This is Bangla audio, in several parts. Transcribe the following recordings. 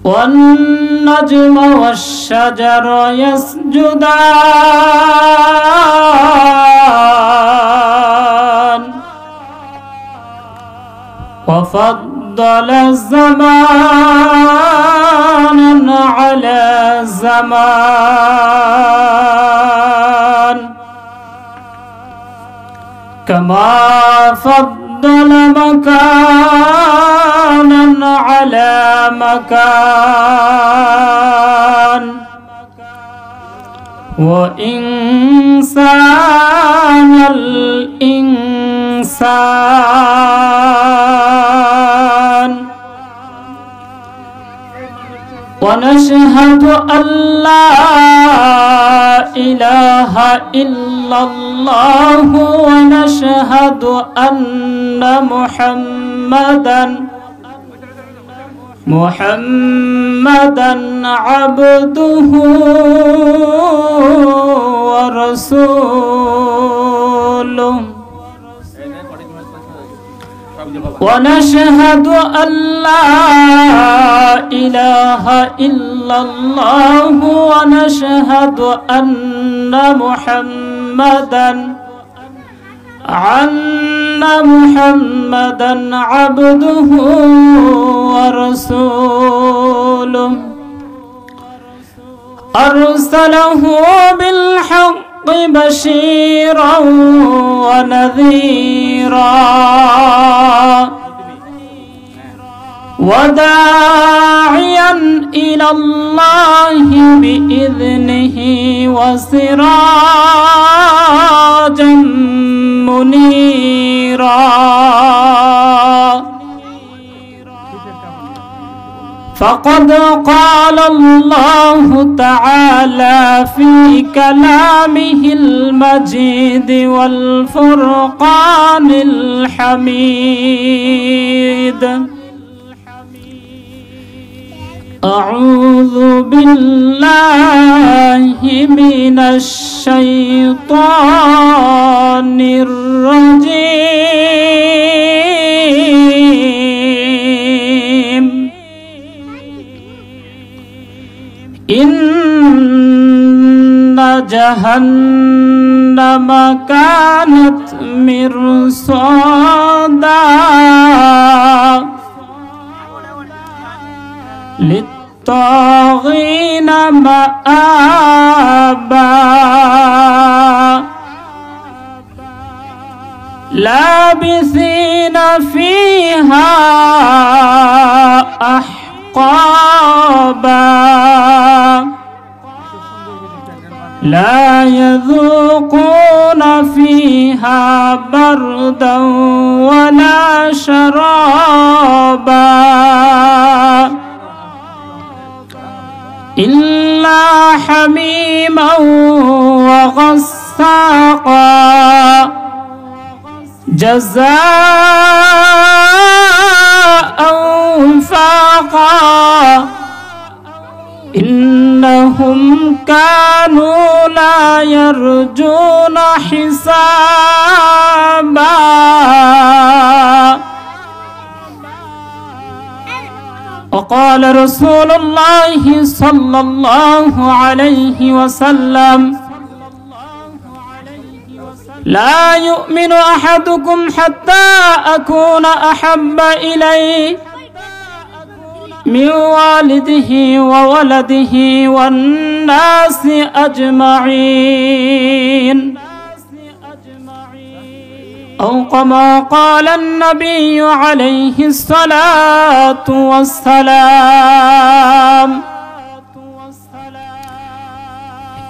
والنجم والشجر يسجدان وفضل الزمان على زمان كما فضل مكانا على مكان وإنسان الإنسان ونشهد أن لا إله إلا الله ونشهد أن محمدا عبده ورسوله ونشهد أن لا إله إلا الله ونشهد أن محمدا عبده ورسوله أرسله بالحق بشيرا ونذيرا وداعيا إلى الله بإذنه وسراجا منيرا فقد قال الله تعالى في كلامه المجيد والفرقان الحميد أعوذ بالله من الشيطان الرجيم إن جهنم كانت مرصادا للطاغين مآبا لابثين فيها أحقابا لا يذوقون فيها بردا ولا شرابا إلا حميما وغساقا جزاء وفاقا إنهم كانوا لا يرجون حسابا وقال رسول الله صلى الله عليه وسلم لا يؤمن أحدكم حتى أكون أحب إليه من والده وولده والناس أجمعين أو كما قال النبي عليه الصلاة والسلام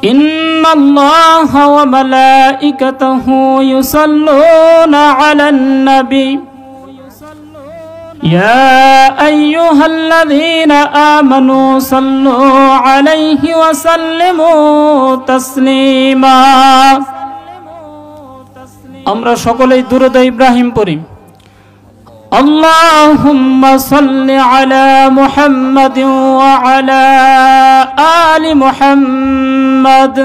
إن الله وملائكته يصلون على النبي يا أيها الذين آمنوا صلوا عليه وسلموا تسليما আমরা সকলেই দুরূদ ইব্রাহিম পড়ি اللهم صل على محمد وعلى آل محمد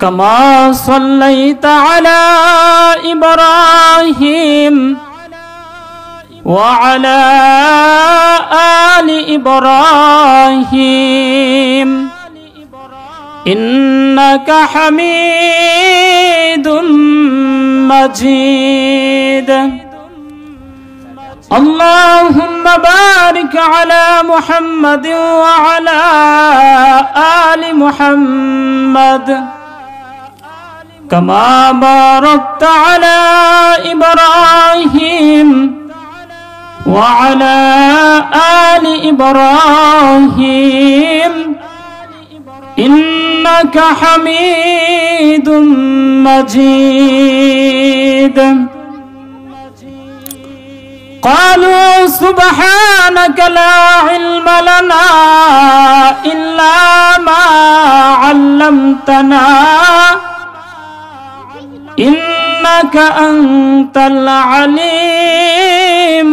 كما صليت على إبراهيم وعلى آل إبراهيم إنك حميد مجيد اللهم بارك على محمد وعلى آل محمد كما باركت على إبراهيم وعلى آل إبراهيم إنك حميد مجيد قالوا سبحانك لا علم لنا إلا ما علمتنا إنك أنت العليم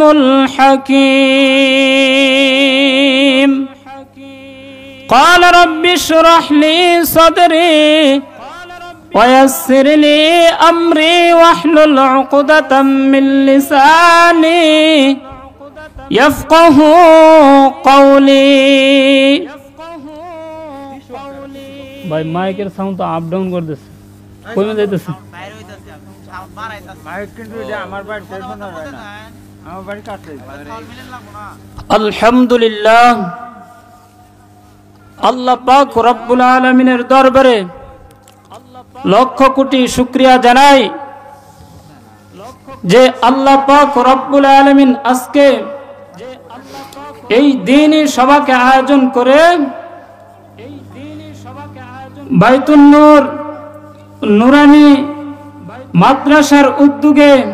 الحكيم قال رب اشرح لي صدري ويسر لي أمري واحلل عقدة من لساني يفقه قولي ভাই মাইকের সাউন্ড তো আপ ডাউন করতেছে কমে যাইতেছে মাইক কিন্তু এটা আমার বাড়ি টেলিফোন হয় না আমার বাড়ি কাটতে আলহামদুলিল্লাহ আল্লাহ পাক রব্বুল আলামিনের দরবারে লক্ষ কোটি শুকরিয়া জানাই যে আল্লাহ পাক রব্বুল আলামিন আজকে এই দ্বীনি সভাকে আয়োজন করে বাইতুন নূর নুরানি মাদ্রাসার উদ্যোগে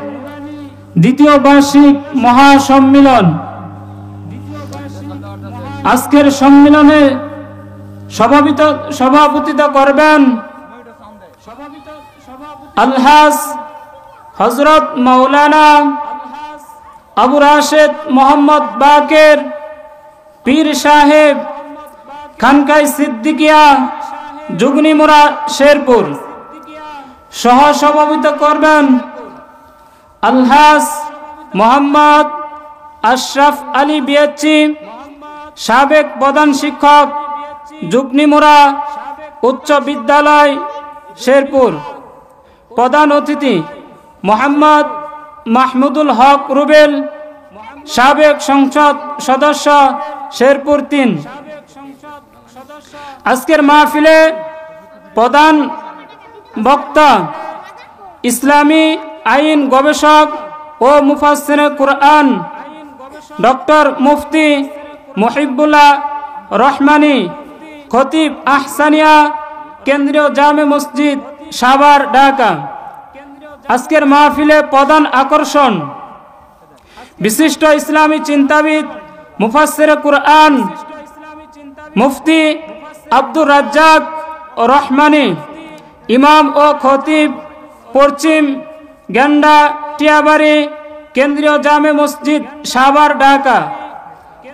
দ্বিতীয় বার্ষিক মহাসম্মেলন আজকের সম্মেলনে সভাপতিত্ব করবেন আলহাজ হযরত মাওলানা আবু রাশেদ মোহাম্মদ বাকের পীর সাহেব খানকাই সিদ্দিকিয়া যুগনিমুরা শেরপুর সহ সভাপতিত্ব করবেন আলহাজ মোহাম্মদ আশরাফ আলী বিএচি সাবেক প্রধান শিক্ষক যুগনিমুরা উচ্চ বিদ্যালয় শেরপুর প্রধান অতিথি মোহাম্মদ মাহমুদুল হক রুবেল সাবেক সংসদ সদস্য শেরপুর ৩ আজকের মাহফিলে প্রধান বক্তা ইসলামী আইন গবেষক ও মুফাসসিরে কুরআন ডক্টর মুফতি মুহিবুল্লাহ রহমানী খতিব আহসানিয়া কেন্দ্রীয় জামে মসজিদ সাভার ঢাকা আজকের মাহফিলে প্রধান আকর্ষণ বিশিষ্ট ইসলামী চিন্তাবিদ মুফাসসিরে কুরআন মুফতি আব্দুর রাজ্জাক রহমানী ইমাম ও খতিব পশ্চিম গেন্ডা টিয়াবাড়ি কেন্দ্রীয় জামে মসজিদ সাভার ঢাকা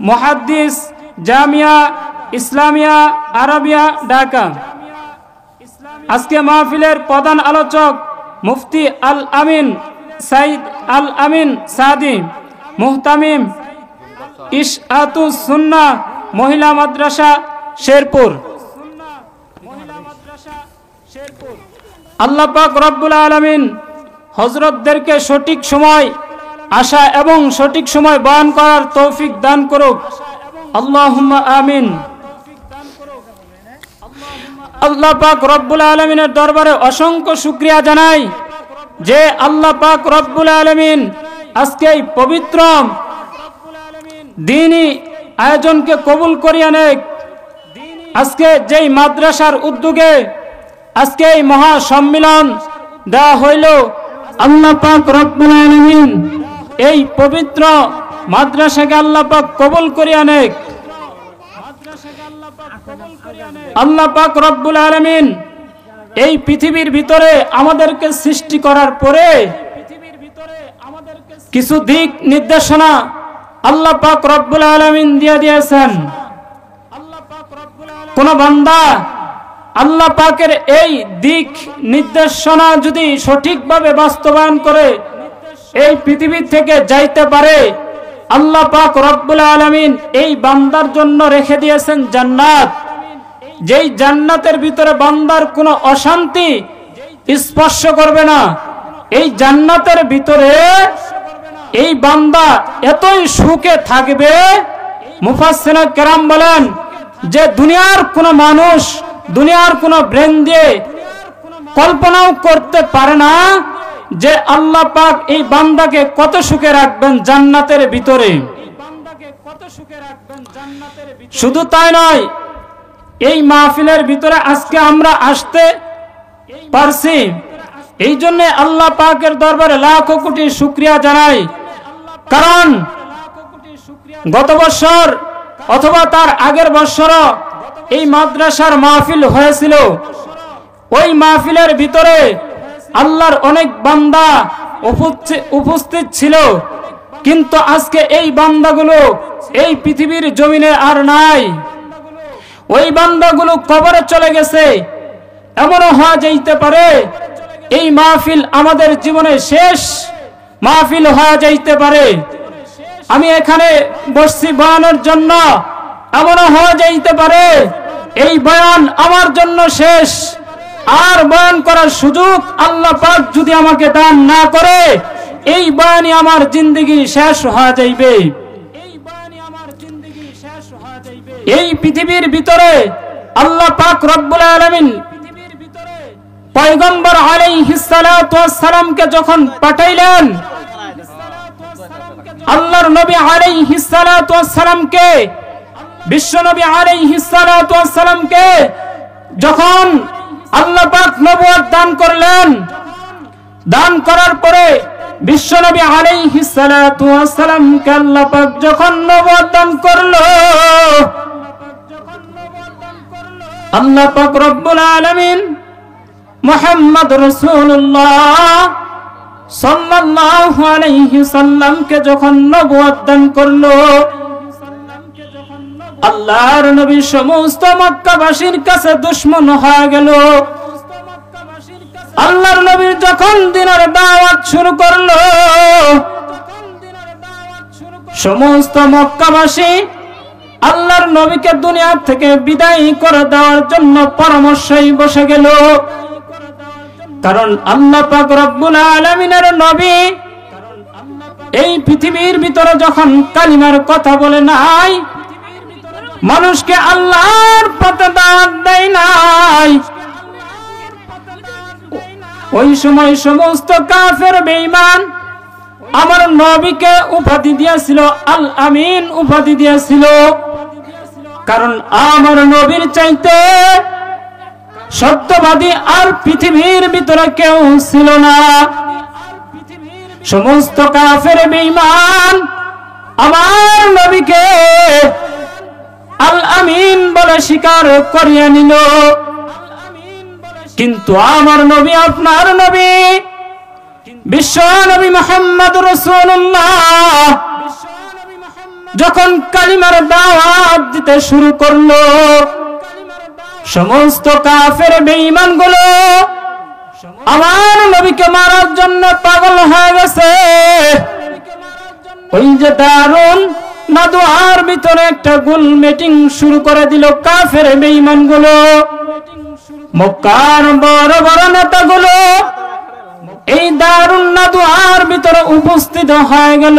মুহাদ্দিস জামিয়া ইসলামিয়া আরবিয়া ঢাকা আজকে মাহফিলের প্রধান আলোচক মুফতি আল আমিন সাইদ আল আমিন সাদি মুহতামিম ইশআতুস সুন্নাহ মহিলা মাদ্রাসা শেরপুর আল্লাহ পাক রব্বুল আলামিন হযরতদেরকে সঠিক সময় আসা এবং সঠিক সময় বয়ান করার তৌফিক দান করুক আল্লাহুম্মা আমিন আল্লাহ পাক রব্বুল আলামিনের দরবারে অসংখ্য শুকরিয়া জানাই যে আল্লাহ পাক রব্বুল আলামিন আজকে এই পবিত্র দ্বীনি আয়োজনকে কবুল করিয়া নেক আজকে যেই মাদ্রাসার উদ্যোগে আজকে এই মহা সম্মেলন দেওয়া হইল আল্লাহ পাক রব্বুল আলামিন এই পবিত্র মাদ্রাসাকে আল্লাহ পাক কবুল করিয়া নেক আল্লাহ পাক রব্বুল আলামিন এই পৃথিবীর ভিতরে আমাদেরকে সৃষ্টি করার পরে কিছু দিক নির্দেশনা আল্লাহ পাক রব্বুল আলামিন দিয়ে দিয়েছেন কোন বান্দা আল্লাহ পাকের এই দিক নির্দেশনা যদি সঠিকভাবে বাস্তবায়ন করে এই পৃথিবী থেকে যাইতে পারে আল্লাহ পাক রব্বুল আলামিন এই বান্দার জন্য রেখে দিয়েছেন জান্নাত, যেই জান্নাতের ভিতরে বান্দার কোনো অশান্তি স্পর্শ করবে না। এই জান্নাতের ভিতরে এই বান্দা এতই সুখে থাকবে, মুফাসসিরিন কেরাম বলেন যে দুনিয়ার কোনো মানুষ, দুনিয়ার কোনো ব্রেন দিয়ে কল্পনাও করতে পারে না যে আল্লাহ পাক এই বান্দাকে কত সুখে রাখবেন জান্নাতের ভিতরে। শুধু তাই নয়, এই মাহফিলের ভিতরে আজকে আমরা আসতে পারছি, এই জন্য আল্লাহ পাকের দরবারে লাখো কোটি শুকরিয়া জানাই। কারণ গত বছর অথবা তার আগের বছরও এই মাদ্রাসার মাহফিল হয়েছিল। ওই মাহফিলের ভিতরে আল্লাহর অনেক বান্দা উপস্থিত ছিল, কিন্তু আজকে এই বান্দাগুলো এই পৃথিবীর জমিনে আর নাই। ওই বান্দাগুলো কবরে চলে গেছে। এমনও হওয়া যাইতে পারে এই মাহফিল আমাদের জীবনে শেষ মাহফিল হয়ে যাইতে পারে। আমি এখানে বসছি বয়ানের জন্য, এমনও হওয়া যাইতে পারে এই বয়ান আমার জন্য শেষ, আর বয়ান করার সুযোগ আল্লাহ পাক যদি আমাকে দান না করে এই বয়ানই আমার জিন্দেগি শেষ হয়ে যাইবে। এই পৃথিবীর ভিতরে আল্লাহ পাক রব্বুল আলামিন পয়গম্বর আলাইহিস সালাতু ওয়াস সালামকে যখন পাঠাইলেন, আল্লাহর নবী আলাইহিস সালাতু ওয়াস সালামকে, বিশ্ব নবী আলাইহিস সালাতু ওয়াস সালামকে যখন আল্লাহ পাক নবুয়ত দান করলেন, দান করার পরে বিশ্ব নবী আলাইহিস সালাতু ওয়াস সালামকে আল্লাহ পাক যখন নবুয়ত দান করলো, আল্লাহ পাক রব্বুল আলামিন মুহাম্মদ রাসূলুল্লাহ সাল্লাল্লাহু আলাইহি সাল্লামকে যখন নবুয়ত দান করলো, আল্লাহর নবী সমস্ত মক্কাবাসীর কাছে দুশমন হয়ে গেল। আল্লাহর নবী যখন দ্বীনের দাওয়াত শুরু করলো, সমস্ত মক্কাবাসী আল্লাহর নবীকে দুনিয়া থেকে বিদায় করে দেওয়ার জন্য পরামর্শই বসে গেল। কারণ আল্লাহ পাক রব্বুল আলামিনের নবী এই পৃথিবীর ভিতরে যখন কালিমার কথা বলে নাই, মানুষকে আল্লাহর পথে দাওয়াত দেয় নাই, ওই সময় সমস্ত কাফের বেঈমান আমার নবীকে উপাধি দিয়েছিল আল আমিন, উপাধি দিয়েছিল। কারণ আমার নবীর চাইতে সত্যবাদী আর পৃথিবীর ভিতরে কেউ ছিল না। সমস্ত কাফের বেঈমান আমার নবীকে আল আমিন বলে স্বীকার করিয়ে নিল। কিন্তু আমার নবী, আপনার নবী বিশ্ব নবী মুহাম্মদুর রাসূলুল্লাহ যখন কালিমার দাওয়াত দিতে শুরু করলো, সমস্ত কাফের বেঈমান গুলো আমার নবীকে মারার জন্য পাগল হয়ে গেছে। ওই যে দারুন নাদুয়ার ভিতরে একটা গোল মিটিং শুরু করে দিল কাফের বেঈমান গুলো। মক্কার বড় বড় নেতাগুলো এই দারুন নাদুয়ার ভিতরে উপস্থিত হয়ে গেল।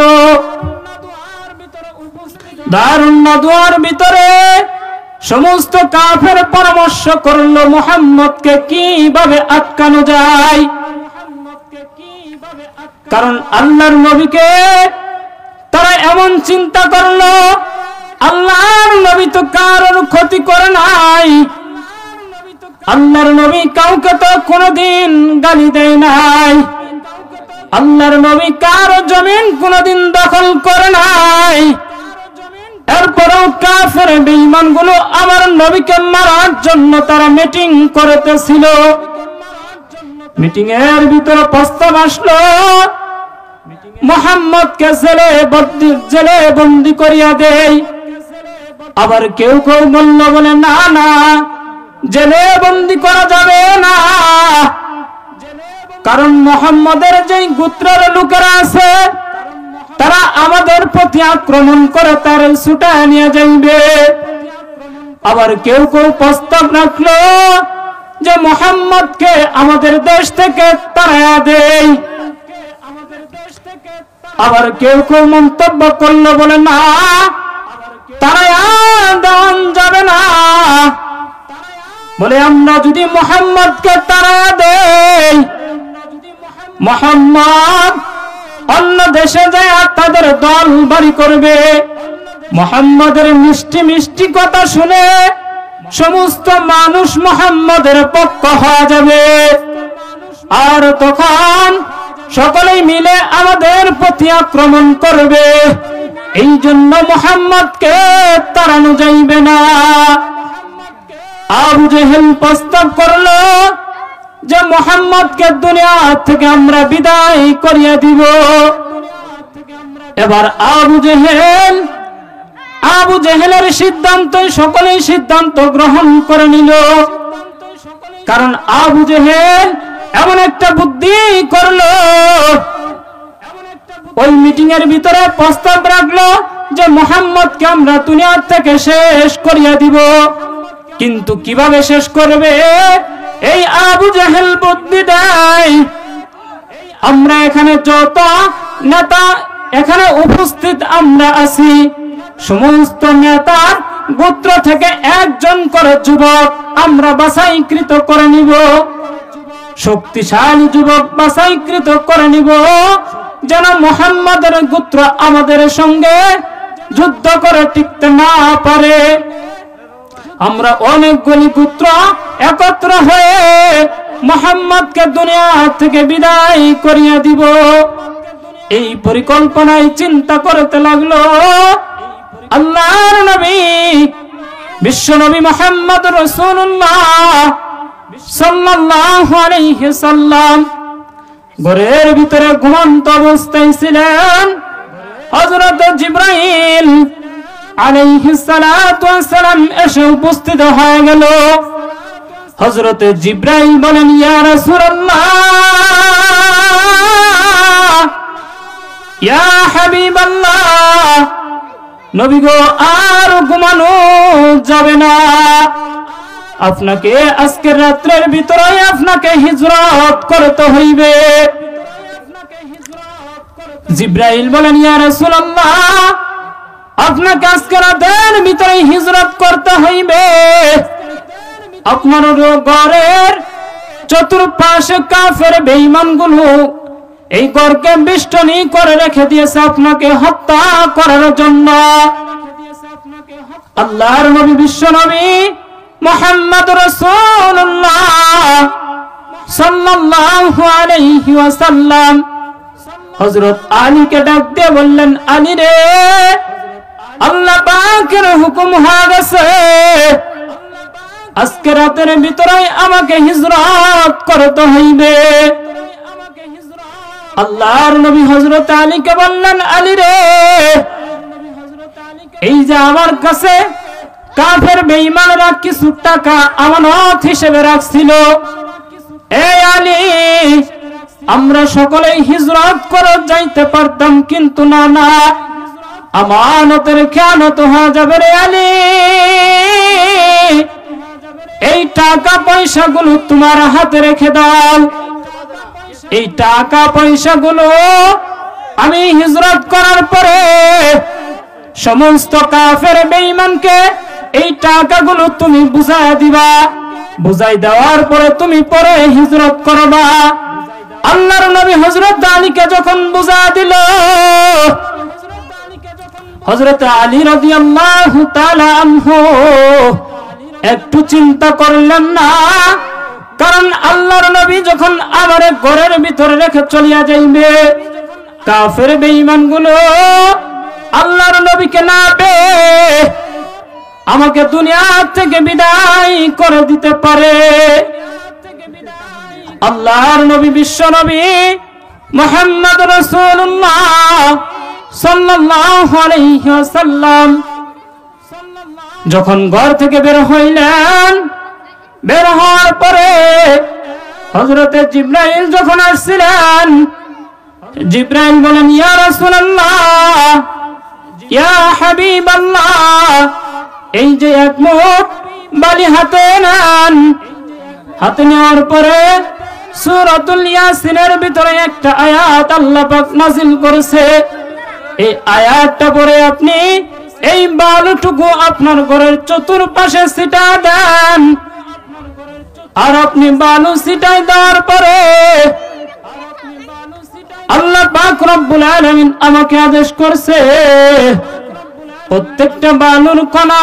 দারুন নাদুয়ার ভিতরে সমস্ত কাফের পরামর্শ করলো মুহাম্মদকে কিভাবে আটকানো যায়। কারণ আল্লাহর নবীকে তারা এমন চিন্তা করলো, আল্লাহর নবী তো কারোর ক্ষতি করে নাই, আল্লাহর নবী কাউকে তো কোনোদিন গালি দেয় নাই, আল্লাহর নবী কারো জমিন কোনোদিন দখল করে নাই। এরপরেও কাফের বেঈমান গুলো আমার নবীকে মারার জন্য তারা মিটিং করতেছিল। মিটিং এর ভিতরে প্রস্তাব আসলো মুহাম্মদকে জেলে বন্দী করিয়া দেই। আবার কেউ কেউ বলল বলে না না, জেলে বন্দী করা যাবে না, কারণ মুহাম্মদের যেই গোত্রের লোকেরা আছে তারা আমাদের প্রতি আক্রমণ করে তার ছুটায় নিয়ে যাইবে। আবার কেউ কেউ প্রস্তাব রাখলো যে মুহাম্মদকে আমাদের দেশ থেকে তাড়ায়া দেই। আবার কেউ কেউ মন্তব্য করলো, বলে না, তাড়ায়া দেওয়ান যাবে না। বলে আমরা যদি মুহাম্মদকে তাড়ায়া দেই, মুহাম্মদ অন্য দেশে যায় তাদের দল বাড়ি করবে। মুহাম্মদের মিষ্টি মিষ্টি কথা শুনে সমস্ত মানুষ মুহাম্মদের পক্ষ হয়ে যাবে, আর তখন সকলেই মিলে আমাদের প্রতি আক্রমণ করবে। এই জন্য মুহাম্মদকে তাড়ানো যাইবে না। আবু জেহেল প্রস্তাব করলো যে মুহাম্মদকে দুনিয়া থেকে আমরা বিদায় করিয়ে দিব। এবার আবু জেহেলের সিদ্ধান্তে সকলেই সিদ্ধান্ত গ্রহণ করে নিল। কারণ আবু জেহেল এমন একটা বুদ্ধি করলো, ওই মিটিং এর ভিতরে প্রস্তাব রাখলো যে মুহাম্মদকে আমরা দুনিয়া থেকে শেষ করিয়ে দিব। কিন্তু কিভাবে শেষ করবে? এই আবু জেহেল বুদ্ধি দেয়, আমরা এখানে যত নেতা এখানে উপস্থিত আমরা আছি, সমস্ত নেতার গোত্র থেকে একজন করে যুবক আমরা বাছাইকৃত করে নিব, শক্তিশালী যুবক বাছাইকৃত করে নিব, যেন মুহাম্মদের গোত্র আমাদের সঙ্গে যুদ্ধ করে টিকতে না পারে। আমরা অনেকগুলি গোত্র একত্র হয়ে মুহাম্মদকে দুনিয়া থেকে বিদায় করিয়ে দিব। এই পরিকল্পনায় চিন্তা করতে লাগলো আল্লাহর নবী বিশ্ব নবী মুহাম্মদ রাসূলুল্লাহ সাল্লাল্লাহু আলাইহি সাল্লাম। ঘরের ভিতরে ঘুমন্ত অবস্থায় ছিলেন। হযরত জিবরাইল আলাইহিস সালাতু ওয়াস সালাম এসে উপস্থিত হয়ে গেল। হযরত জিবরাইল বলেন, ইয়া রাসূলুল্লাহ, ইয়া হাবিবাল্লাহ, নবী গো, আর ঘুমানো যাবে না, আপনাকে আজকের রাত্রের ভিতরে আপনাকে হিজরত করতে হইবে। জিবরাইল বলেন, ইয়া রাসূলুল্লাহ, আপনাকে আজকের রাতের ভিতরে হিজরত করতে হইবে। আপনার ঘরের চতুর্পাশে কাফের বেঈমানগুলো এই ঘরকে বেষ্টনী করে রেখে দিয়েছে আপনাকে হত্যা করার জন্য। আল্লাহর নবী বিশ্ব নবী মুহাম্মদ রাসূলুল্লাহ সাল্লাল্লাহু আলাইহি ওয়াসাল্লাম হযরত আলীকে ডাক দিয়ে বললেন, আলী রে, আল্লাহ পাকের হুকুম হয়ে গেছে, আজকে রাতের ভিতরে আমাকে হিজরত করতে হইবে। আল্লাহর নবী হযরত আলীকে বললেন, আলী রে, এই যে আমার কাছে কাফের বেঈমানরা কিছু টাকা আমানত হিসেবে রাখছিল, এই আলী, আমরা সকলেই হিজরত করে যাইতে পারতাম, কিন্তু না না, আমানতের খেয়ানত হয়ে যাবে রে আলী। এই টাকা পয়সাগুলো তোমার হাতে রেখে দাও। এই টাকা পয়সাগুলো আমি হিজরত করার পরে সমস্ত কাফের বেঈমানকে এই টাকাগুলো তুমি বুঝাই দিবা, বুঝাই দেওয়ার পরে তুমি পরে হিজরত করবা। আল্লাহর নবী হযরত আলীকে যখন বুঝা দিল, হযরত আলী রাদিয়াল্লাহু তাআলা আনহু একটু চিন্তা করলেন না, কারণ আল্লাহর নবী যখন আমার ঘরের ভিতরে রেখে চলিয়া যাইবে, কাফের বেঈমানগুলো আল্লাহর নবীকে না পেয়ে আমাকে দুনিয়া থেকে বিদায় করে দিতে পারে। আল্লাহর নবী বিশ্ব নবী মুহাম্মদ রাসূলুল্লাহ সাল্লাল্লাহু আলাইহি ওয়াসাল্লাম যখন ঘর থেকে বের হইলেন, বের হওয়ার পরে হযরতে জিবরাইল যখন আসছিলেন, জিবরাইল বলেন ইয়া রাসূলুল্লাহ ইয়া হাবিবাল্লাহ এই যে এক মুঠ বালি হাতে নেন। হাতে নেওয়ার পরে সূরাতুল ইয়াসিনের ভিতরে একটা আয়াত আল্লাহ পাক নাযিল করেছে। এই আয়াতটা পড়ে আপনি এই বালুটুকু আপনার ঘরের চতুর্পাশে ছিটা দেন। আর আপনি বালু ছিটাই দেওয়ার পরে আল্লাহ পাক রব্বুল আলামিন আমাকে আদেশ করছে প্রত্যেকটা বালুর কণা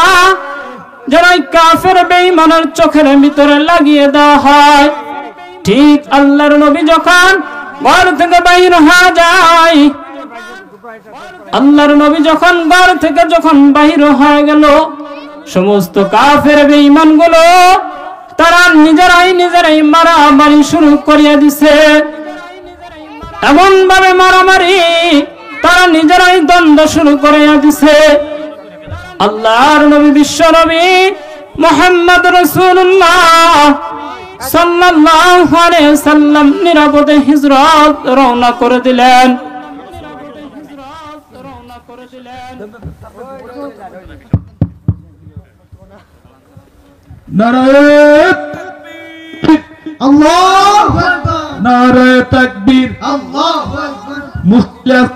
যেন কাফের বেঈমানের চোখের ভিতরে লাগিয়ে দেওয়া হয়। ঠিক আল্লাহর নবী যখন ঘর থেকে বাইর হয়ে যায়, আল্লাহর নবী যখন ঘর থেকে বাহির হয়ে গেল, সমস্ত কাফের বেঈমান গুলো তারা নিজেরাই মারামারি শুরু করিয়ে দিছে। এমন ভাবে মারামারি তারা নিজেরাই দ্বন্দ্ব শুরু করিয়ে দিছে। আল্লাহর নবী বিশ্ব নবী মুহাম্মদ রাসূলুল্লাহ সাল্লাল্লাহু আলাইহি ওয়াসাল্লাম নিরাপদে হিজরত রওনা করে দিলেন। নারায়ে আল্লাহু আকবার, নারায়ে তাকবীর, আল্লাহু আকবার। মুখলিস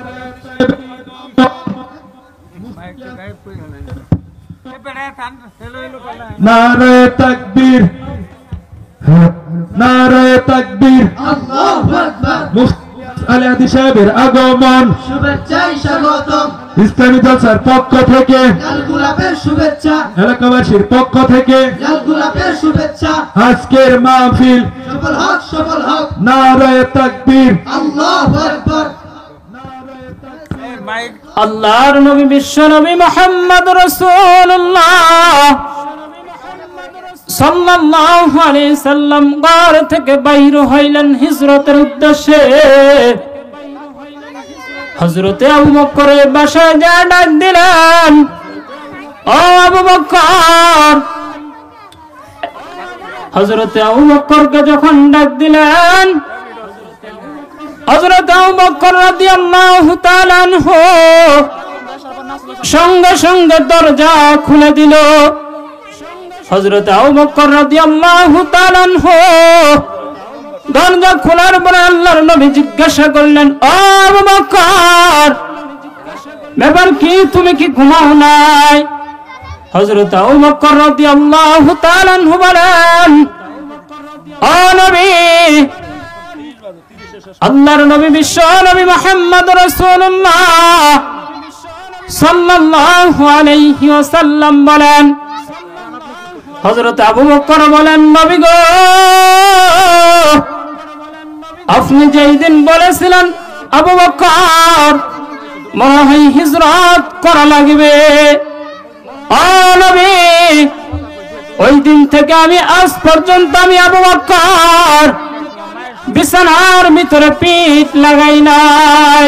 নারায়ে তাকবীর, নারায়ে তাকবীর, আল্লাহু আকবার। আলী হাদি সাহেবের আগমন, শুভেচ্ছায় স্বাগতম। ইসলামী জলসার পক্ষ থেকে লাল গোলাপের শুভেচ্ছা, এলাকাবাসীর পক্ষ থেকে লাল গোলাপের শুভেচ্ছা। আজকের মাহফিল সফল হোক, সফল হোক। নারায়ে তাকবীর, আল্লাহু আকবার। আল্লাহর নবী বিশ্ব নবী মুহাম্মদ রাসূলুল্লাহ সাল্লাল্লাহু আলাইহি সাল্লাম ঘর থেকে বাইর হইলেন হিজরতের উদ্দেশ্যে। হযরতে আবু বকরের বাসায় যা ডাক দিলেন, ও আবু বকর। হযরতে আবু বকরকে যখন ডাক দিলেন, হযরত আবু বকর রাদিয়াল্লাহু তাআলা আনহু সঙ্গে সঙ্গে দরজা খুলে দিল। হযরত আবু বকর রাদিয়াল্লাহু তাআলা আনহু দরজা খোলার পরে আল্লাহর নবী জিজ্ঞাসা করলেন, ও আবু বকর, ব্যাপার কি, তুমি কি ঘুমাও নাই? হযরত আবু বকর রাদিয়াল্লাহু তাআলা আনহু বলেন, ও নবী, আল্লাহর নবী বিশ্ব নবী মুহাম্মদ রাসূলুল্লাহ সাল্লাল্লাহু আলাইহি ওয়াসাল্লাম বলেন, হযরত আবু বকর বলেন, নবী গো, আপনি যেই দিন বলেছিলেন আবু বকর মনে হয় হিজরত করা লাগবে, ও নবী, ওই দিন থেকে আমি আজ পর্যন্ত আমি আবু বকর বিছানার ভিতরে পিঠ লাগাই নাই।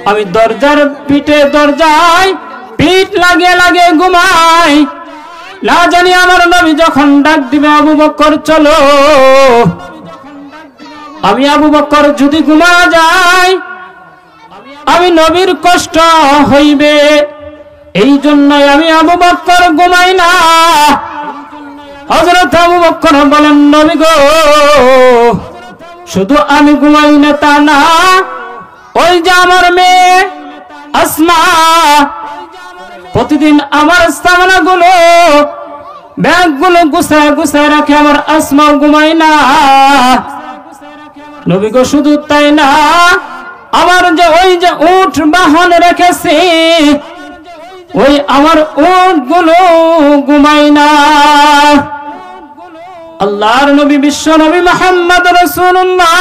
আমি দরজায় পিঠ লাগিয়ে লাগিয়ে ঘুমাই। না জানি আমার নবী যখন ডাক দিবে, আবু বকর চলো, আমি আবু বকর যদি ঘুমা যাই আমি নবীর কষ্ট হইবে, এই জন্যই আমি আবু বকর ঘুমাই না। হযরত আবু বকর বলেন, নবী গো, শুধু আমি ঘুমাই না তা না, ওই যে আমার মেয়ে আসমা প্রতিদিন আমার সামানাগুলো ব্যাগগুলো গুছায় গুছায় রাখে, আমার আসমা ঘুমাই না। নবী গো, শুধু তাই না, আমার যে ওই যে উট বাহন রেখেছি, ওই আমার উট গুলো ঘুমাই না। আল্লাহর নবী বিশ্ব নবী মুহাম্মদ রাসূলুল্লাহ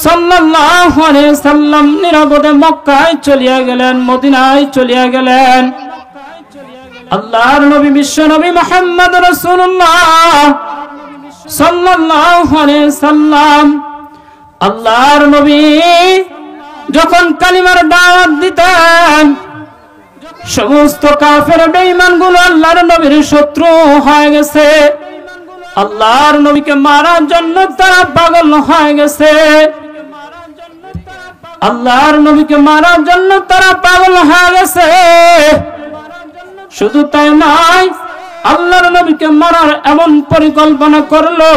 সাল্লাল্লাহু আলাইহি ওয়াসাল্লাম নিরাপদে মক্কায় চলিয়া গেলেন, মদিনায় চলিয়া গেলেন। আল্লাহর নবী বিশ্ব নবী মুহাম্মদ রাসূলুল্লাহ সাল্লাল্লাহু আলাইহি ওয়াসাল্লাম, আল্লাহর নবী যখন কালিমার দাওয়াত দিতেন, সমস্ত কাফের বেঈমান গুলো আল্লাহর নবীর শত্রু হয়ে গেছে। আল্লাহর নবীকে মারার জন্য তারা পাগল হয়ে গেছে। আল্লাহর নবীকে মারার জন্য তারা পাগল হয়ে গেছে। শুধু তাই নয়, আল্লাহর নবীকে মারার এমন পরিকল্পনা করলো,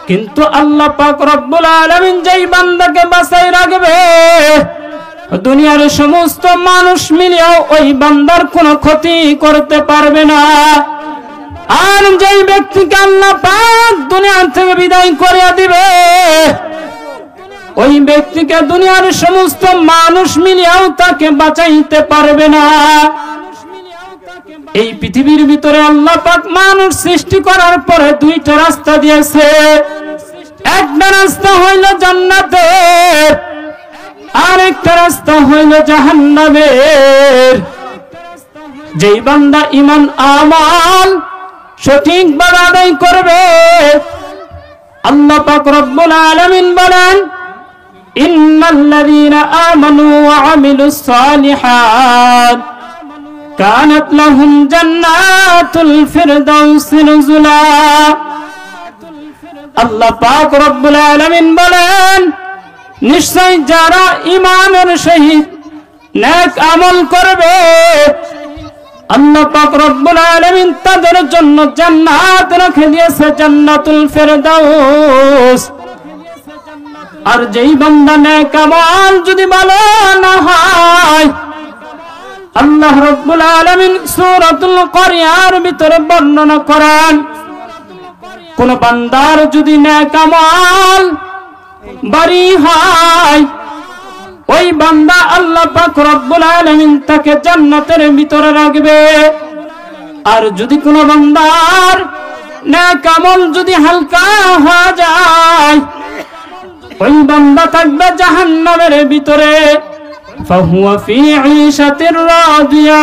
কিন্তু আল্লাহ পাক রব্বুল আলামিন যেই বান্দাকে বাঁচাই রাখবে, দুনিয়ার সমস্ত মানুষ মিলেও ওই বান্দার কোনো ক্ষতি করতে পারবে না। আর যেই ব্যক্তিকে আল্লাহ পাক দুনিয়া থেকে বিদায় করে দিবে, ওই ব্যক্তিকে দুনিয়ার সমস্ত মানুষ মিলেও তাকে বাঁচাইতে পারবে না। এই পৃথিবীর ভিতরে আল্লাহ পাক মানুষ সৃষ্টি করার পরে দুইটা রাস্তা দিয়েছে। একটা রাস্তা হইল জান্নাতের, আর একটা রাস্তা হইল জাহান্নামের। যেই বান্দা ঈমান আমল সঠিকভাবে আদায় করবে, আল্লাহ পাক রব্বুল আলামিন বলেন, ইন্নাল্লাযীনা আমানু ওয়া আমিলুস সালিহাত কানাত লাহুম জান্নাতুল ফিরদাউসি নুজুলা। আল্লাহ পাক রব্বুল আলামিন বলেন, নিশ্চয় যারা ঈমানের সহিত নেক আমল করবে, আল্লাহ পাক রব্বুল আলামিন তাদের জন্য জান্নাত রেখে দিয়েছে, জান্নাতুল ফিরদাউস। আর যেই বান্দা নেক আমল যদি ভালো না হয়, আল্লাহ রাব্বুল আলামিন সূরাতুল কারিয়ার ভিতরে বর্ণনা করেন, কোন বান্দার যদি নেক আমল বাড়ি হয়, ওই বান্দা আল্লাহ পাক রব্বুল আলামিন তাকে জান্নাতের ভিতরে রাখবে। আর যদি কোন বান্দার নেক আমল যদি হালকা হয়ে যায়, ওই বান্দা থাকবে জাহান্নামের ভিতরে। ফাহুয়া ফি ঈশাতির রাদিয়া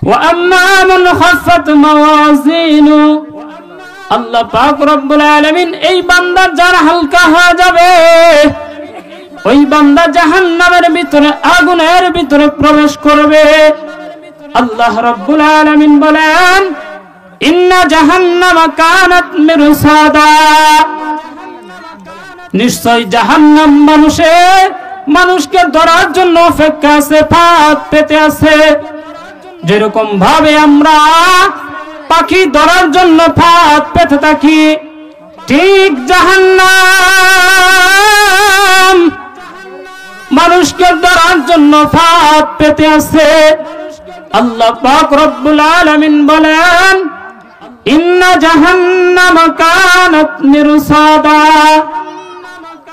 ওয়া আম্মা মান খাফফাত মাওয়াজিনু। আল্লাহ পাক রব্বুল আলামিন এই বান্দার যারা হালকা হয়ে যাবে, ওই বান্দা জাহান্নামের ভিতরে আগুনের ভিতরে প্রবেশ করবে। আল্লাহ রাব্বুল আলামিন বলেন, ইন্না জাহান্নামা কানাত মিরসাদা। নিশ্চয় জাহান্নাম মানুষকে ধরার জন্য অপেক্ষা আছে, ফাঁদ পেতে আছে। যেরকম ভাবে আমরা পাখি ধরার জন্য ফাঁদ পেতে থাকি, ঠিক জাহান্নাম মানুষকে ধরার জন্য ফাঁদ পেতে আছে। আল্লাহ পাক রব্বুল আলামিন বলেন, ইন্না জাহান্নামা কানাত মিরসাদা।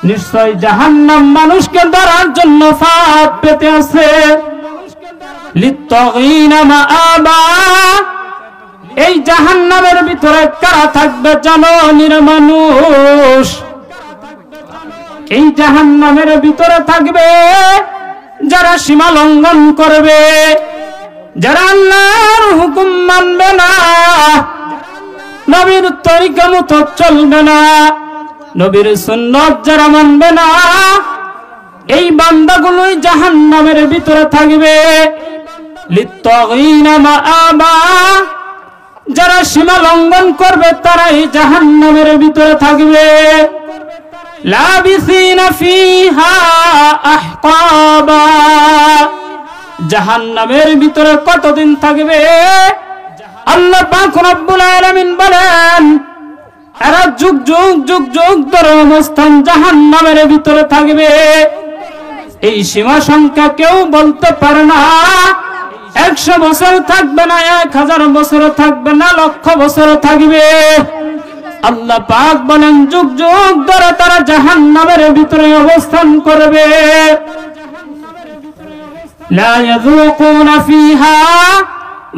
নিশ্চয় জাহান্নাম মানুষকে ধরার জন্য ফাঁদ পেতে আছে। লিত্তাগীনা মাআবা। এই জাহান্নামের ভিতরে কারা থাকবে জানো? নির্মানুষ। এই জাহান্নামের ভিতরে থাকবে যারা সীমা লঙ্ঘন করবে, যারা আল্লাহর হুকুম মানবে না, নবীর তরিকা মতো চলবে না, নবীর সুন্নাত যারা মানবে না, এই বান্দাগুলোই জাহান্নামের ভিতরে থাকবে। লিত্তাগীনা মাআবা। যারা সীমা লঙ্ঘন করবে তারাই জাহান্নামের ভিতরে থাকবে। লাবিসিনা ফিহা আহকাবা। জাহান্নামের ভিতরে কতদিন থাকবে? আল্লাহ পাক রব্বুল আলামিন বলেন, এরা যুগ যুগ যুগ যুগ ধরে অবস্থান জাহান্নামের ভিতরে থাকবে। এই সীমা সংখ্যা কেউ বলতে পারে না। 100 বছর থাকবে না, 1000 বছর থাকবে না, লক্ষ বছর থাকবে। আল্লাহ পাক বলেন, যুগ যুগ ধরে তারা জাহান্নামের ভিতরে অবস্থান করবে। লা ইয়াযুকুনা ফিহা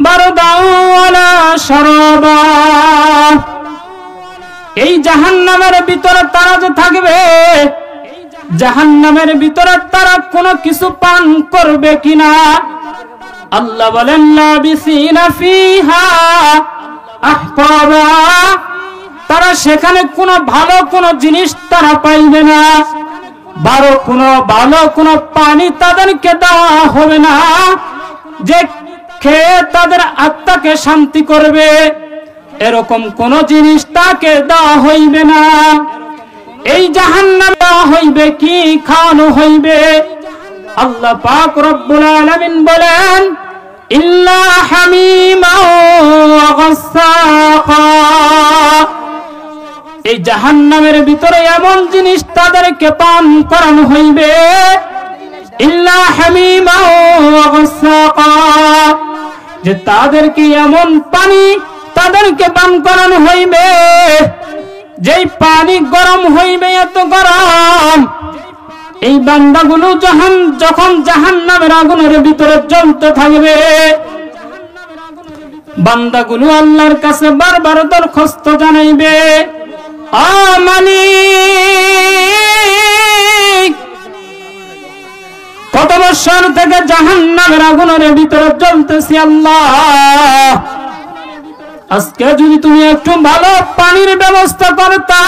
বারদান ওয়ালা শারাবা। এই জাহান্নামের ভিতরে তারা যে থাকবে, জাহান্নামের ভিতরে তারা কোনো কিছু পান করবে কিনা? আল্লাহ বলেন, লাবিসিনা ফিহা আহকাবা। তারা সেখানে কোনো ভালো কোনো জিনিস তারা পাইবে না, ভালো কোনো পানি তাদেরকে দেওয়া হবে না, যে খেয়ে তাদের আত্মাকে শান্তি করবে। এরকম কোন জিনিস তাকে দেওয়া হইবে না। এই জাহান্নামে হইবে কি খাওয়ানো হইবে? আল্লাহ পাক রব্বুল আলামিন বলেন ইল্লা হামিমা ওয়া গাসসাকা। এই জাহান্নামের ভিতরে এমন জিনিস তাদেরকে পান করানো হইবে, ইল্লা হামিমা ওয়া গাসসাকা, যে তাদেরকে এমন পানি তাদেরকে পান করানো হইবে যেই পানি গরম হইবে, এত গরম। এই বান্দাগুলো যখন জাহান্নামের আগুনের ভিতরে জ্বলতে থাকবে, বান্দাগুলো আল্লাহর কাছে বারবার দরখাস্ত জানাইবে, ও মালিক, কত বছর থেকে জাহান্নামের আগুনের ভিতরে জ্বলতেছি আল্লাহ, আজকে যদি তুমি একটু ভালো পানির ব্যবস্থা করতা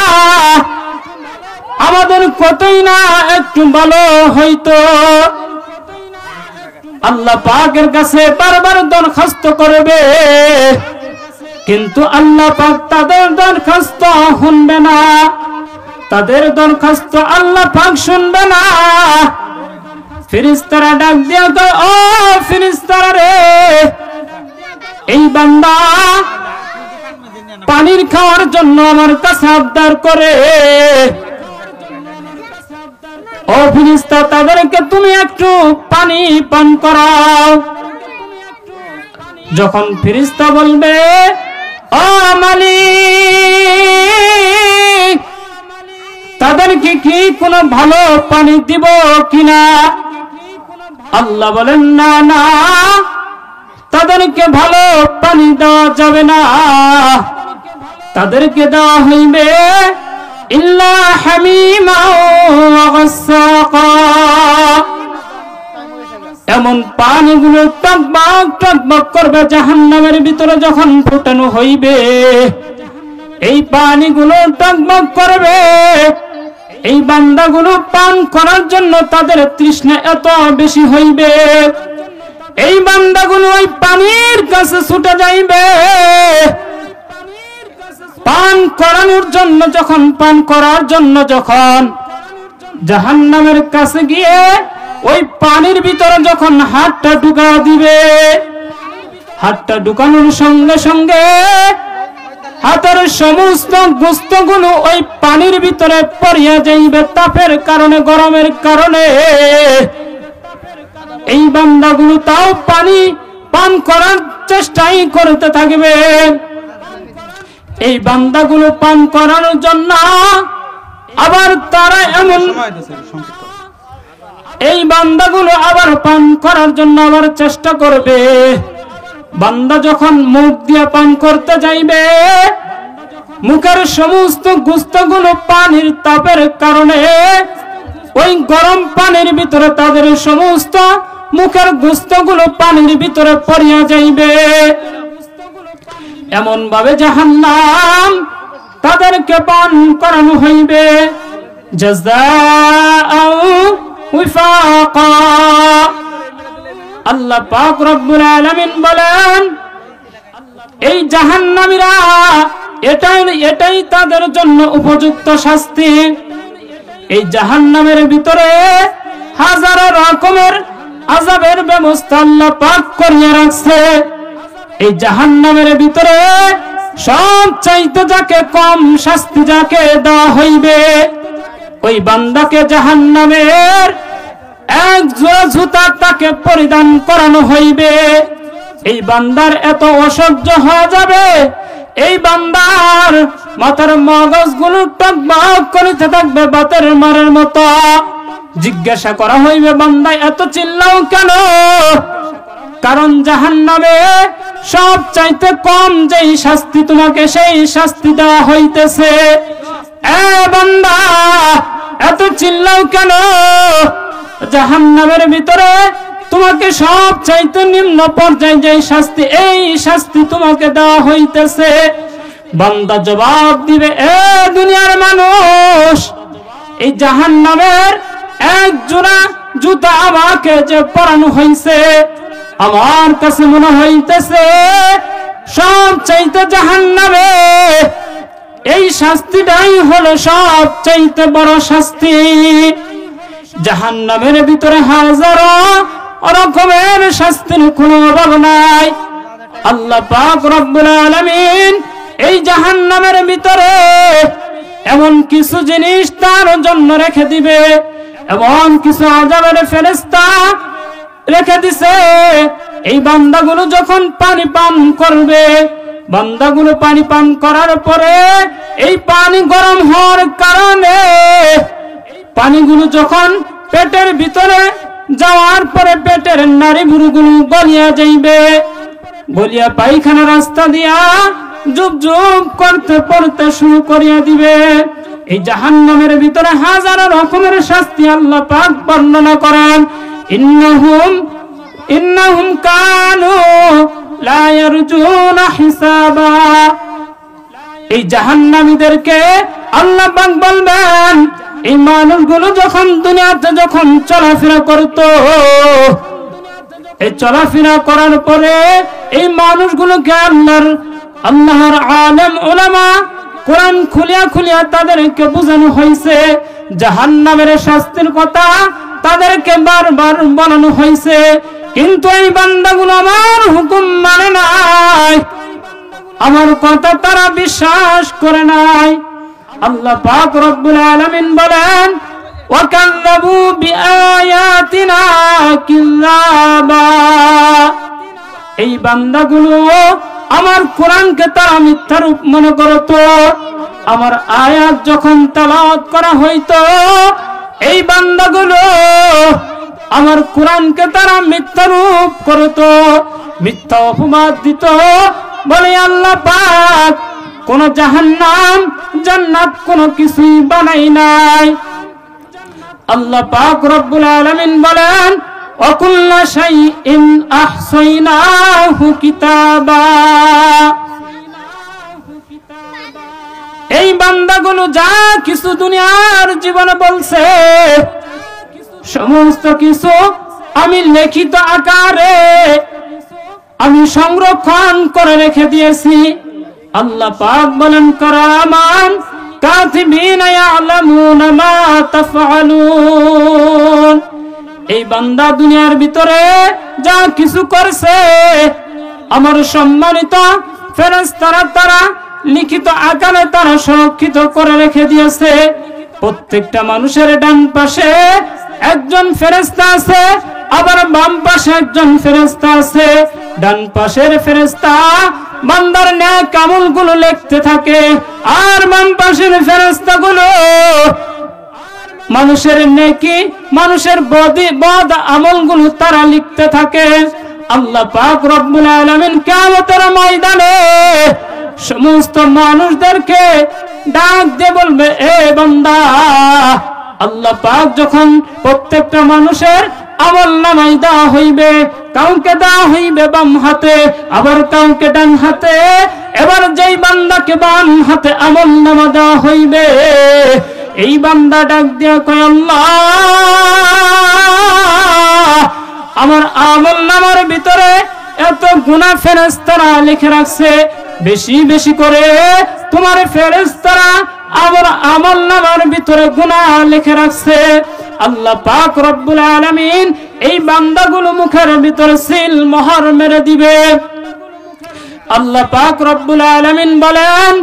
আমাদের কতই না একটু ভালো হইতো। আল্লাহ পাকের কাছে বারবার দরখাস্ত করবে, কিন্তু আল্লাহ পাক তাদের দরখাস্ত শুনবে না, তাদের দরখাস্ত আল্লাহ পাক শুনবে না। ফেরেশতারা ডাক দিয়া কয়, ও ফেরেশতারা রে, এই বান্দা পানির খাওয়ার জন্য আমার কাছে আবদার করে, ও ফেরেশতা তাদেরকে তুমি একটু পানি পান করাও। যখন ফেরেশতা বলবে, ও মালিক, তাদেরকে কি কোনো ভালো পানি দিব কিনা? আল্লাহ বলেন না না, তাদেরকে ভালো পানি দেওয়া যাবে না, তাদেরকে দেওয়া হইবে ইল্লা হামিমা ওয়া গাসসাকা। এমন পানিগুলো টকবক টকবক করবে জাহান্নামের ভিতরে যখন ফুটানো হইবে, এই পানিগুলো টকবক করবে, এই বান্দাগুলো পান করার জন্য তাদের তৃষ্ণা এত বেশি হইবে, এই বান্দাগুলো ওই পানির কাছে ছুটে যাইবে পান করানোর জন্য। যখন পান করার জন্য যখন জাহান্নামের কাছে গিয়ে ওই পানির ভিতরে যখন হাতটা ঢুকা দিবে, হাতটা ঢুকানোর সঙ্গে সঙ্গে হাতের সমস্ত গোস্তগুলো ওই পানির ভিতরে পড়িয়া যাইবে তাপের কারণে, গরমের কারণে। এই বান্দাগুলো তাও পানি পান করার চেষ্টাই করতে থাকবে। এই বান্দাগুলো পান করানোর জন্য আবার তারা এমন, এই বান্দাগুলো আবার পান করার জন্য আবার চেষ্টা করবে। বান্দা যখন মুখ দিয়ে পান করতে যাইবে, মুখের সমস্ত গোস্তগুলো পানির তাপের কারণে ওই গরম পানির ভিতরে তাদের সমস্ত মুখের গোস্তগুলো পানির ভিতরে পড়িয়া যাইবে। এমন ভাবে জাহান্নাম তাদেরকে পান করানো হইবে জাযাআও ওয়াফাকা। আল্লাহ পাক রব্বুল আলামিন বলেন, এই জাহান্নামীরা এটাই তাদের জন্য উপযুক্ত শাস্তি। এই জাহান্নামের ভিতরে হাজারো রকমের আযাবের ব্যবস্থা আল্লাহ পাক করিয়া রাখছে। এই জাহান্নামের ভিতরে সব চাইতে যাকে কম শাস্তি যাকে দেওয়া হইবে, ওই বান্দাকে জাহান্নামের এক জোড়া জুতা তাকে পরিধান করানো হইবে। এই বান্দার এত অসহ্য হয়ে যাবে, এই বান্দার মাথার মগজগুলো টকবক করিতে থাকবে বাতের মারের মতো। জিজ্ঞাসা করা হইবে, বান্দা এত চিল্লাও কেন? কারণ জাহান্নামে সব চাইতে কম যেই শাস্তি তোমাকে সেই শাস্তি দেওয়া হইতেছে। এ বান্দা এত চিল্লাও কেন? জাহান্নামের ভিতরে তোমাকে সব চাইতে নিম্ন পর্যায়ে যেই শাস্তি, এই শাস্তি তোমাকে দেওয়া হইতেছে। বান্দা জবাব দিবে, এ দুনিয়ার মানুষ, এই জাহান্নামের এক জোড়া জুতা আমাকে যে পরানো হইছে, আমার কাছে মনে হইতেছে সব চাইতে জাহান্নামে এই শাস্তিটাই হলো সবচাইতে বড় শাস্তি। জাহান্নামের ভিতরে হাজারো রকমের শাস্তির কোনো অভাব নাই। আল্লাহ পাক রব্বুল আলামিন এই জাহান্নামের ভিতরে এমন কিছু জিনিস তার জন্য রেখে দিবে, এমন কিছু আযাবের ফেরেশতা রেখে দিছে। এই বান্দাগুলো যখন পানি পান করবে, বান্দাগুলো পানি পান করার পরে এই পানি গরম হওয়ার কারণে পানিগুলো যখন পেটের ভিতরে যাওয়ার পরে পেটের নাড়িভুড়িগুলো গলিয়া যাইবে, গলিয়া পায়খানা রাস্তা দিয়া জুব জুব করতে পড়তে শুরু করিয়া দিবে। এই জাহান্নামের ভিতরে হাজার রকমের শাস্তি আল্লাহ পাক বর্ণনা করেন। ইন্নাহুম কানু লা ইয়ারজুনা হিসাবা। এই জাহান্নামীদেরকে আল্লাহ পাক বলবেন, এই মানুষগুলো যখন দুনিয়াতে যখন চলাফেরা করত, এই চলাফেরা করার পরে এই মানুষগুলোকে আল্লাহর আলেম উলামা কোরআন খুলিয়া খুলিয়া তাদেরকে বোঝানো হয়েছে, জাহান্নামের শাস্তির কথা তাদেরকে বারবার বলানো হয়েছে। কিন্তু এই বান্দাগুলো আমার হুকুম মানে নাই, আমার কথা তারা বিশ্বাস করে নাই। আল্লাহ পাক রব্বুল আলামিন বলেন, ওয়াকাল্লাবু বিআয়াতিনা কিযাবা। এই বান্দাগুলো আমার কোরআনকে তারা মিথ্যা রূপ মনে করত। আমার আয়াত যখন তেলাওয়াত করা হইতো, এই বান্দাগুলো আমার কোরআনকে তারা মিথ্যা রূপ করত, মিথ্যা অপবাদ দিত। বলে আল্লাহ পাক কোন জাহান্নাম জান্নাত কোন কিছুই বানাই নাই। আল্লাহ পাক রব্বুল আলামিন বলেন, ওয়াকুল্লা শাইইন আহসাইনাহু কিতাবা। এই বান্দাগুলো যা কিছু দুনিয়ার জীবনে বলছে, সমস্ত কিছু আমি লিখিত আকারে আমি সংরক্ষণ করে রেখে দিয়েছি। আল্লাহ পাক বলেন, কারামান কাতিবিনা ইয়ালামুনা মা তাফআলুন। এই বান্দা দুনিয়ার ভিতরে যা কিছু করছে, আমার সম্মানিত ফেরেশতারা তারা লিখিত আকারে তারা সংরক্ষিত করে রেখে দিয়েছে। প্রত্যেকটা মানুষের ডান পাশে একজন ফেরেশতা আছে, আবার বাম পাশে একজন ফেরেশতা আছে। ডান পাশের ফেরেশতা বান্দার নেক আমলগুলো লিখতে থাকে, আর বাম পাশের ফেরেশতাগুলো মানুষের নেকি মানুষের বদ আমলগুলো তারা লিখতে থাকে। আল্লাহ পাক রব্বুল আলামিন কিয়ামতের ময়দানে সমস্ত মানুষদেরকে ডাক দিয়ে বলবে, এ বান্দা। আল্লাহ পাক যখন প্রত্যেকটা মানুষের আমলনামাই দেওয়া হইবে, কাউকে দেওয়া হইবে বাম হাতে, আবার কাউকে ডান হাতে। এবার যেই বান্দাকে বাম হাতে আমলনামা দেওয়া হইবে, এই বান্দা ডাক দিয়া কয়, আল্লাহ আমার আমলনামার ভিতরে এত গুনাহ ফেরেশতারা লিখে রাখছে, বেশি বেশি করে তোমার ফেরেশতারা আমার আমলনামার ভিতরে গুনাহ লিখে রাখছে। আল্লাহ পাক রব্বুল আলামিন এই বান্দাগুলো মুখের ভিতরে সিল মোহর মেরে দিবে। আল্লাহ পাক রব্বুল আলামিন বলেন,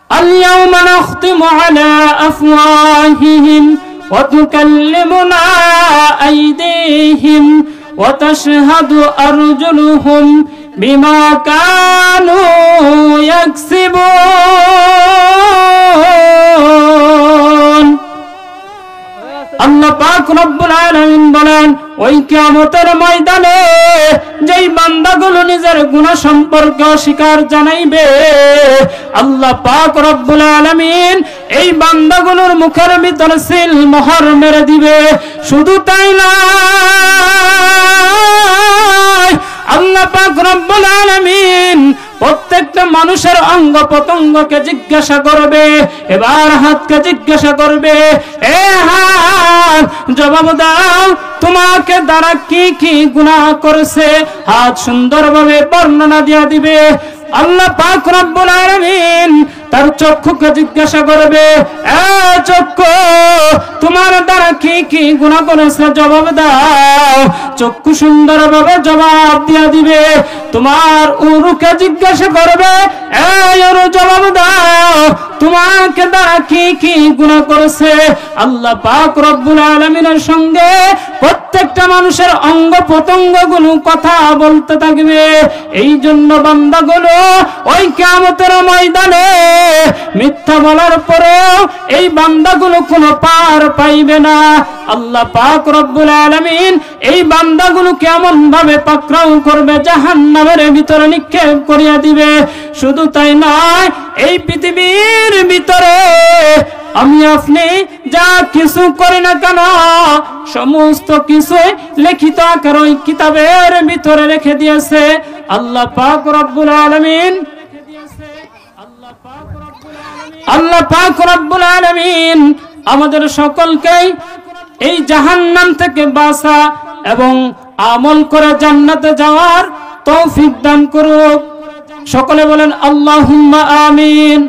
আল-ইয়াওমা নাখতিমু আলা আফওয়াহিহিম ওয়া তুকাল্লিমুনা আইদিহিম ওয়া তাশহাদু আরজুলুহুম বিমা কানু ইয়াকসিবুন। আল্লাহ পাক রব্বুল আলামিন বলেন, ওই কিয়ামতের ময়দানে যেই বান্দাগুলো নিজের গুনাহ সম্পর্কে অস্বীকার জানাইবে, আল্লাহ পাক রব্বুল আলামিন এই বান্দাগুলোর মুখের ভিতরে সিল মোহর মেরে দিবে। শুধু তাই না, আল্লাহ পাক রব্বুল আলামিন প্রত্যেকটা মানুষের অঙ্গ প্রত্যঙ্গকে জিজ্ঞাসা করবে। এবার হাতকে জিজ্ঞাসা করবে, এ হাত জবাব দাও, তোমাকে দ্বারা কি কি গুনাহ করেছে। হাত সুন্দরভাবে বর্ণনা দিয়া দিবে। আল্লাহ পাক রব্বুল আলামিন তার চক্ষুকে জিজ্ঞাসা করবে, এ চক্ষু, তোমার দ্বারা কি কি গুনাহ করেছে জবাব দাও। চক্ষু সুন্দরভাবে জবাব দিয়া দিবে। তোমার উরুকে জিজ্ঞাসা করবে, এই উরু জবাব দাও, তোমাকে দ্বারা কি কি গুনাহ করেছে। আল্লাহ পাক রব্বুল আলামিনের সঙ্গে প্রত্যেকটা মানুষের অঙ্গ প্রত্যঙ্গগুলো কথা বলতে থাকবে। এই জন্য বান্দাগুলো ওই কিয়ামতের ময়দানে মিথ্যা বলার পরেও এই বান্দাগুলো কোনো পার পাইবে না। আল্লাহ পাক রব্বুল আলামিন এই বান্দাগুলো কেমন ভাবে পাকড়াও করবে, জাহান্নামের ভিতরে নিক্ষেপ করিয়া দিবে। শুধু তাই নয়, এই পৃথিবীর ভিতরে আমি আপনি যা কিছু করি না কেন সমস্ত কিছু লিখিত আকারে ওই কিতাবের ভিতরে রেখে দিয়েছে আল্লাহ পাক রব্বুল আলামিন। আল্লাহ পাক রব্বুল আলামিন আমাদের সকলকে এই জাহান্নাম থেকে বাঁচা এবং আমল করে জান্নাতে যাওয়ার তৌফিক দান করুক। সকলে বলেন আল্লাহুম্মা আমিন।